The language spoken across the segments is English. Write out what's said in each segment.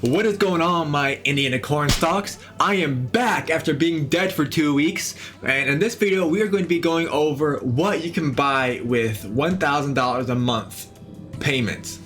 What is going on, my Indiana corn stalks? I am back after being dead for 2 weeks, and in this video we are going to be going over what you can buy with $1,000 a month payments.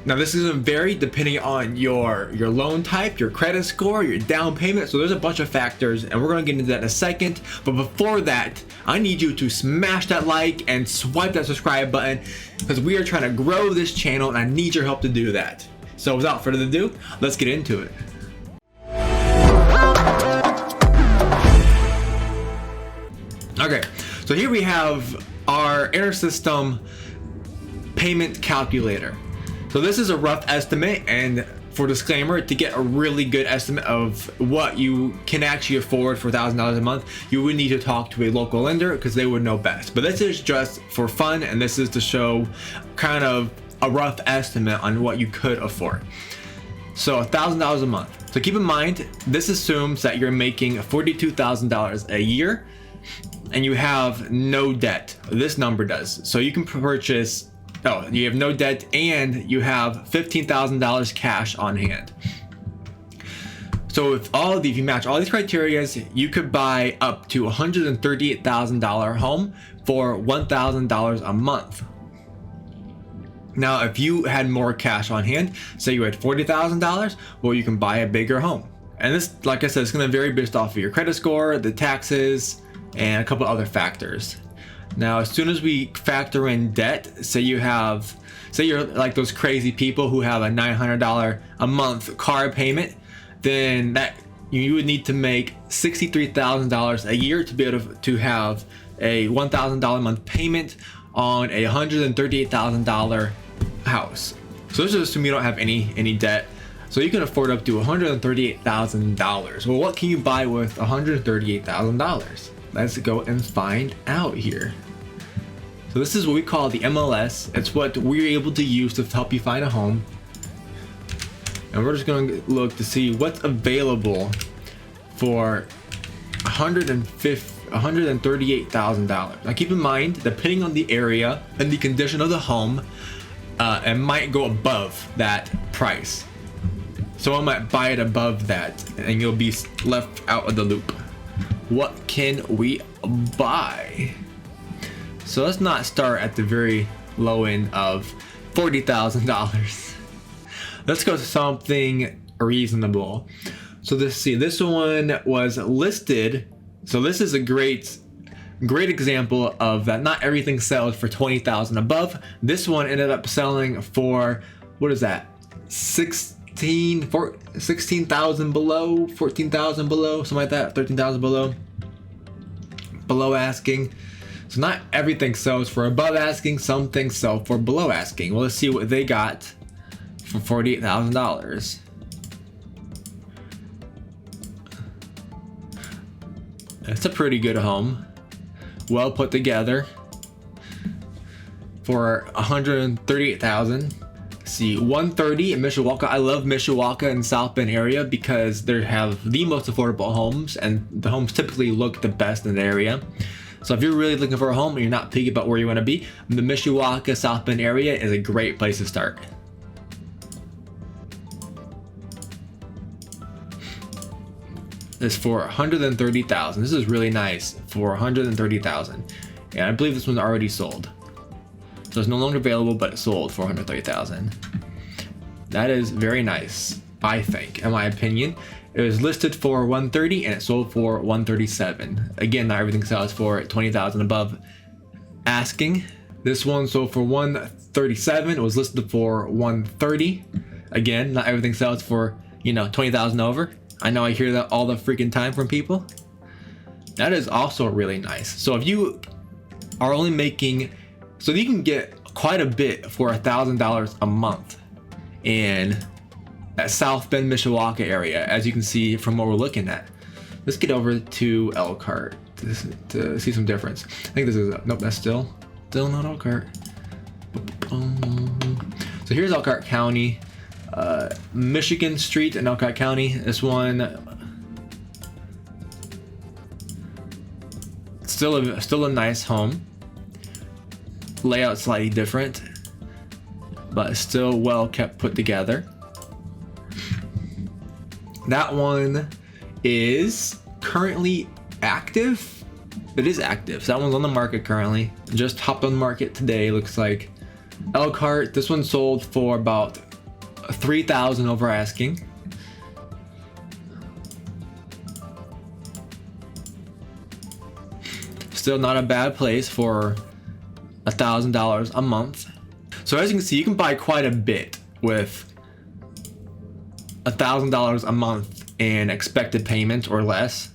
Now this is going to vary depending on your loan type, your credit score, your down payment, so there's a bunch of factors and we're going to get into that in a second. But before that, I need you to smash that like and swipe that subscribe button because we are trying to grow this channel and I need your help to do that. So without further ado, let's get into it. Okay, so here we have our InterSystem payment calculator. So this is a rough estimate, and for disclaimer, to get a really good estimate of what you can actually afford for $1,000 a month, you would need to talk to a local lender because they would know best. But this is just for fun, and this is to show kind of a rough estimate on what you could afford. So $1,000 a month. So keep in mind, this assumes that you're making $42,000 a year and you have no debt. This number does. So you can purchase, you have no debt and you have $15,000 cash on hand. So if you match all these criteria, you could buy up to $138,000 home for $1,000 a month. Now, if you had more cash on hand, say you had $40,000, well, you can buy a bigger home. And this, like I said, it's going to vary based off of your credit score, the taxes, and a couple other factors. Now, as soon as we factor in debt, say you're like those crazy people who have a $900 a month car payment, then that you would need to make $63,000 a year to be able to have a $1,000 a month payment on a $138,000 house. So let's just assume you don't have any debt. So you can afford up to $138,000. Well, what can you buy with $138,000? Let's go and find out here. So this is what we call the MLS. It's what we're able to use to help you find a home. And we're just going to look to see what's available for $138,000. Now keep in mind, depending on the area and the condition of the home, it might go above that price. Someone might buy it above that and you'll be left out of the loop. What can we buy? So let's not start at the very low end of $40,000. Let's go to something reasonable. So this one was listed. So this is a great example of that. Not everything sells for $20,000 above. This one ended up selling for, what is that? 16,000 below, 14,000 below, something like that, 13,000 below asking. So not everything sells for above asking. Some things sell for below asking. Well, let's see what they got for $48,000. It's a pretty good home, well put together for $138,000. See, 130 in Mishawaka. I love Mishawaka and South Bend area because they have the most affordable homes, and the homes typically look the best in the area. So if you're really looking for a home and you're not picky about where you want to be, the Mishawaka, South Bend area is a great place to start. Is for $130,000. This is really nice for $130,000, and I believe this one's already sold, so it's no longer available, but it sold for $130,000. That is very nice, I think, in my opinion. It was listed for $130,000 and it sold for $137,000. Again, not everything sells for $20,000 above asking. This one sold for $137,000. It was listed for $130,000. Again, not everything sells for $20,000 over. I know I hear that all the freaking time from people. That is also really nice. So if you are only making, so you can get quite a bit for $1,000 a month in that South Bend, Mishawaka area, as you can see from what we're looking at. Let's get over to Elkhart to see some difference. I think this is, nope, that's still not Elkhart. So here's Elkhart County. Michigan Street in Elkhart County. This one still a nice home. Layout slightly different, but still well kept put together. That one is currently active. It is active. So that one's on the market currently. Just hopped on the market today, looks like. Elkhart, this one sold for about 3,000 over asking. Still not a bad place for $1,000 a month. So as you can see, you can buy quite a bit with $1,000 a month in expected payments or less.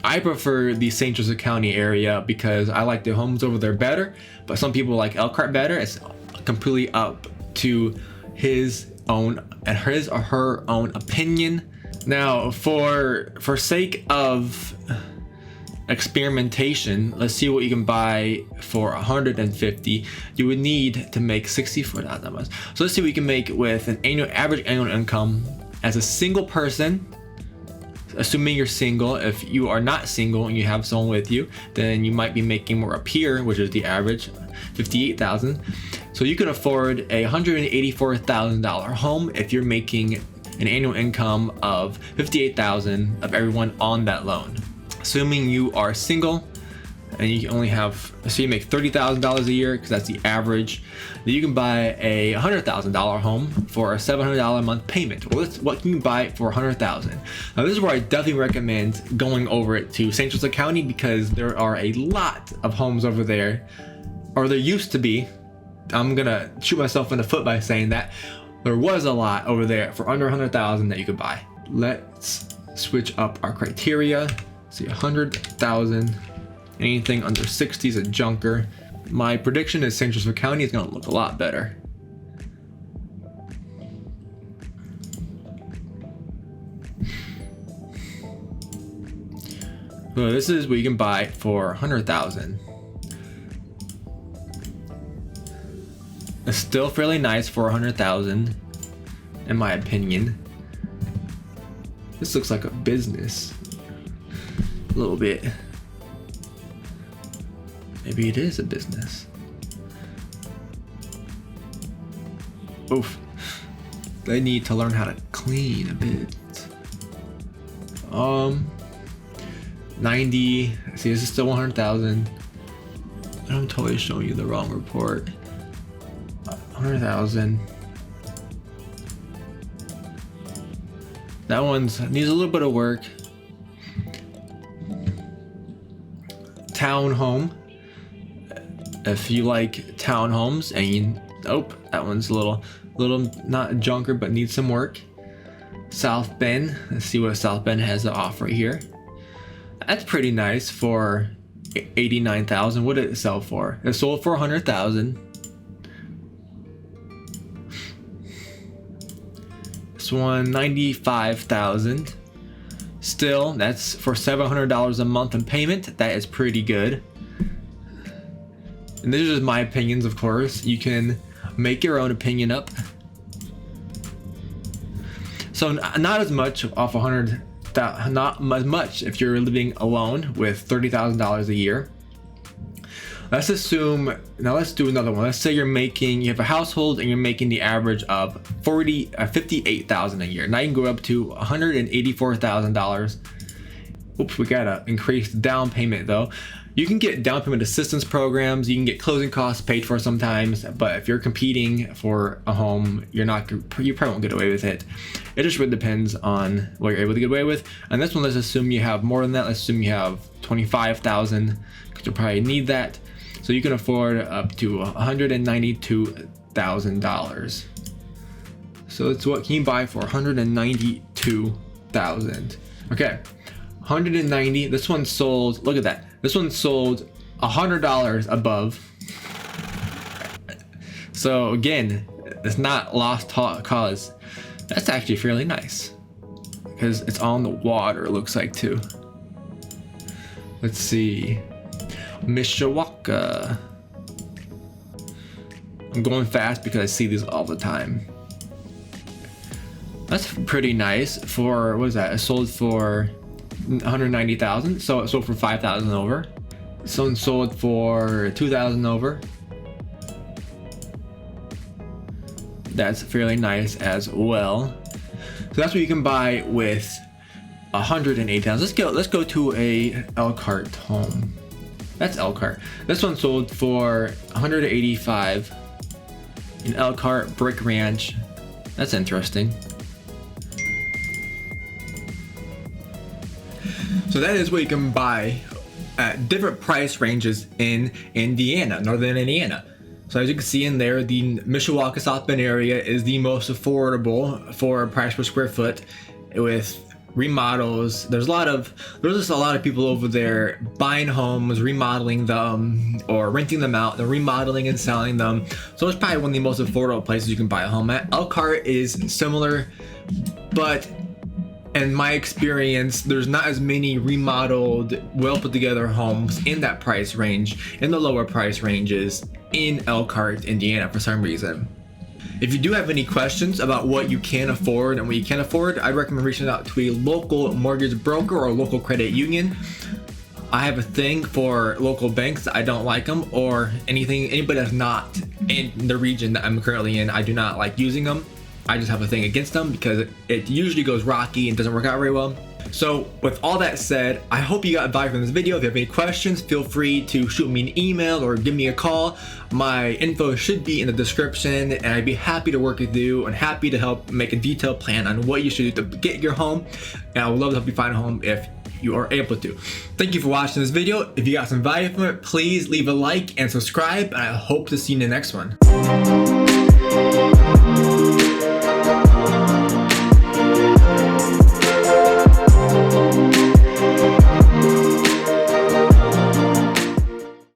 I prefer the St. Joseph County area because I like the homes over there better, but some people like Elkhart better. It's completely up to his own and his or her own opinion. Now, for sake of experimentation, let's see what you can buy for 150. You would need to make 64,000 months. So let's see what you can make with an average annual income as a single person. Assuming you're single. If you are not single and you have someone with you, then you might be making more up here, which is the average, 58,000. So you can afford a $184,000 home if you're making an annual income of 58,000 of everyone on that loan. Assuming you are single and you only have, so you make $30,000 a year because that's the average, then you can buy a $100,000 home for a $700 a month payment. Well, what can you buy for $100,000? Now this is where I definitely recommend going over it to St. Joseph County because there are a lot of homes over there, or there used to be. I'm gonna shoot myself in the foot by saying that. There was a lot over there for under 100,000 that you could buy. Let's switch up our criteria. See, 100,000. Anything under 60 is a junker. My prediction is St. Joseph County is gonna look a lot better. So this is what you can buy for 100,000. It's still fairly nice for 100,000, in my opinion. This looks like a business, a little bit. Maybe it is a business. Oof. They need to learn how to clean a bit. 90. See, this is still 100,000. I'm totally showing you the wrong report. 100,000. That one's needs a little bit of work. Townhome. If you like townhomes and you, that one's a little not a junker but needs some work. South Bend. Let's see what South Bend has to offer here. That's pretty nice for 89,000. What did it sell for? It sold for 100,000. This one, 95,000. Still, that's for $700 a month in payment. That is pretty good. And this is just my opinions, of course. You can make your own opinion up. So not as much off 100,000, not as much if you're living alone with $30,000 a year. Let's assume, now let's do another one. Let's say you have a household and you're making the average of 58,000 a year. Now you can go up to $184,000. Oops, we gotta increase the down payment though. You can get down payment assistance programs. You can get closing costs paid for sometimes, but if you're competing for a home, you probably won't get away with it. It just really depends on what you're able to get away with. And this one, let's assume you have more than that. Let's assume you have 25,000, because you'll probably need that. So you can afford up to $192,000. So that's what can you buy for $192,000. Okay, 190. This one sold. Look at that. This one sold $100 above. So again, it's not lost cause. That's actually fairly nice because it's on the water. It looks like too. Let's see. Mishawaka. I'm going fast because I see these all the time. That's pretty nice for, what is that? It sold for 190,000. So it sold for 5,000 over. Some sold for 2,000 over. That's fairly nice as well. So that's what you can buy with 108,000. Let's go to a Elkhart home. That's Elkhart. This one sold for 185 in Elkhart Brick Ranch. That's interesting. So that is what you can buy at different price ranges in Indiana, northern Indiana. So as you can see in there, the Mishawaka South Bend area is the most affordable for price per square foot with remodels. There's just a lot of people over there buying homes, remodeling them, or renting them out. They're remodeling and selling them. So it's probably one of the most affordable places you can buy a home at. Elkhart is similar, but in my experience, there's not as many remodeled, well put together homes in that price range, in the lower price ranges in Elkhart, Indiana for some reason. If you do have any questions about what you can afford and what you can't afford, I'd recommend reaching out to a local mortgage broker or local credit union. I have a thing for local banks. I don't like them, or anybody that's not in the region that I'm currently in. I do not like using them. I just have a thing against them because it usually goes rocky and doesn't work out very well. So with all that said, I hope you got value from this video. If you have any questions, feel free to shoot me an email or give me a call. My info should be in the description, and I'd be happy to work with you and happy to help make a detailed plan on what you should do to get your home. And I would love to help you find a home if you are able to. Thank you for watching this video. If you got some value from it, please leave a like and subscribe, and I hope to see you in the next one.